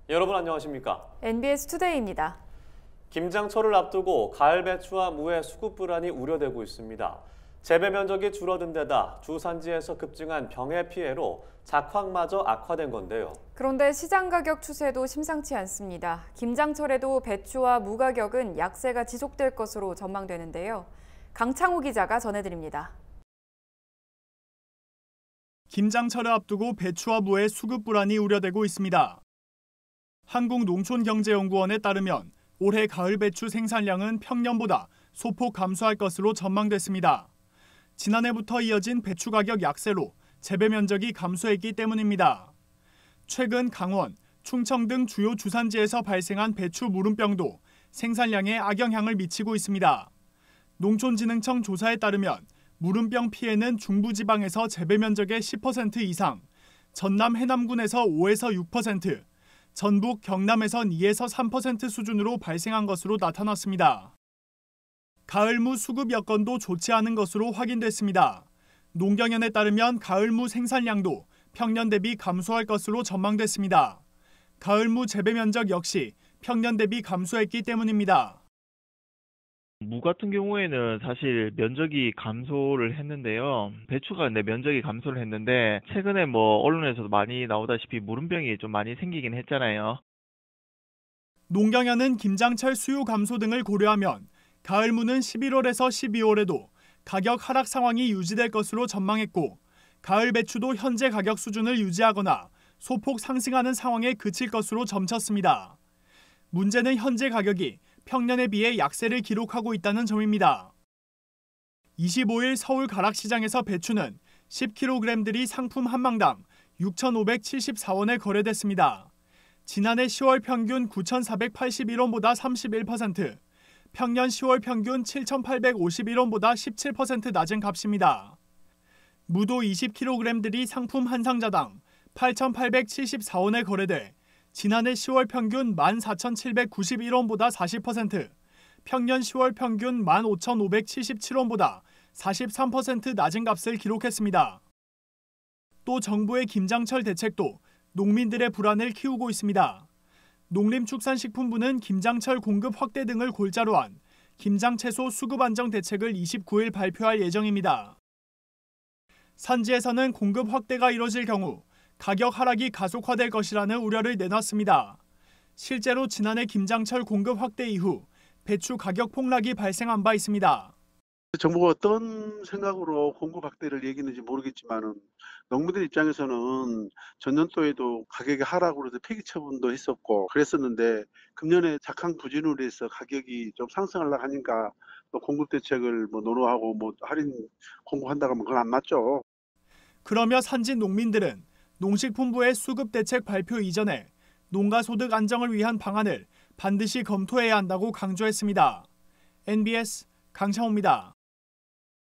여러분 안녕하십니까? NBS 투데이입니다. 김장철을 앞두고 가을 배추와 무의 수급 불안이 우려되고 있습니다. 재배 면적이 줄어든 데다 주산지에서 급증한 병해 피해로 작황마저 악화된 건데요. 그런데 시장 가격 추세도 심상치 않습니다. 김장철에도 배추와 무 가격은 약세가 지속될 것으로 전망되는데요. 강창호 기자가 전해드립니다. 김장철을 앞두고 배추와 무의 수급 불안이 우려되고 있습니다. 한국농촌경제연구원에 따르면 올해 가을 배추 생산량은 평년보다 소폭 감소할 것으로 전망됐습니다. 지난해부터 이어진 배추 가격 약세로 재배 면적이 감소했기 때문입니다. 최근 강원, 충청 등 주요 주산지에서 발생한 배추 무름병도 생산량에 악영향을 미치고 있습니다. 농촌진흥청 조사에 따르면 무름병 피해는 중부지방에서 재배 면적의 10% 이상, 전남 해남군에서 5에서 6%, 전북 경남에선 2에서 3% 수준으로 발생한 것으로 나타났습니다. 가을무 수급 여건도 좋지 않은 것으로 확인됐습니다. 농경연에 따르면 가을무 생산량도 평년 대비 감소할 것으로 전망됐습니다. 가을무 재배 면적 역시 평년 대비 감소했기 때문입니다. 무 같은 경우에는 사실 면적이 감소를 했는데요. 배추가 면적이 감소를 했는데 최근에 언론에서도 많이 나오다시피 무름병이 좀 많이 생기긴 했잖아요. 농경연은 김장철 수요 감소 등을 고려하면 가을무는 11월에서 12월에도 가격 하락 상황이 유지될 것으로 전망했고 가을 배추도 현재 가격 수준을 유지하거나 소폭 상승하는 상황에 그칠 것으로 점쳤습니다. 문제는 현재 가격이 평년에 비해 약세를 기록하고 있다는 점입니다. 25일 서울 가락시장에서 배추는 10kg들이 상품 한 망당 6,574원에 거래됐습니다. 지난해 10월 평균 9,481원보다 31%, 평년 10월 평균 7,851원보다 17% 낮은 값입니다. 무도 20kg들이 상품 한 상자당 8,874원에 거래돼 지난해 10월 평균 14,791원보다 40%, 평년 10월 평균 15,577원보다 43% 낮은 값을 기록했습니다. 또 정부의 김장철 대책도 농민들의 불안을 키우고 있습니다. 농림축산식품부는 김장철 공급 확대 등을 골자로 한 김장채소 수급 안정 대책을 29일 발표할 예정입니다. 산지에서는 공급 확대가 이뤄질 경우 가격 하락이 가속화될 것이라는 우려를 내놨습니다. 실제로 지난해 김장철 공급 확대 이후 배추 가격 폭락이 발생한 바 있습니다. 정부가 어떤 생각으로 공급 확대를 얘기했는지 모르겠지만 농민들 입장에서는 전년도에도 가격이 하락으로 해서 폐기 처분도 했었고 그랬었는데 금년에 작황 부진으로 해서 가격이 좀 상승하려고 하니까 또 공급 대책을 논의하고 할인 공급한다고 하면 그건 안 맞죠. 그러며 산지 농민들은 농식품부의 수급 대책 발표 이전에 농가 소득 안정을 위한 방안을 반드시 검토해야 한다고 강조했습니다. NBS 강창호입니다.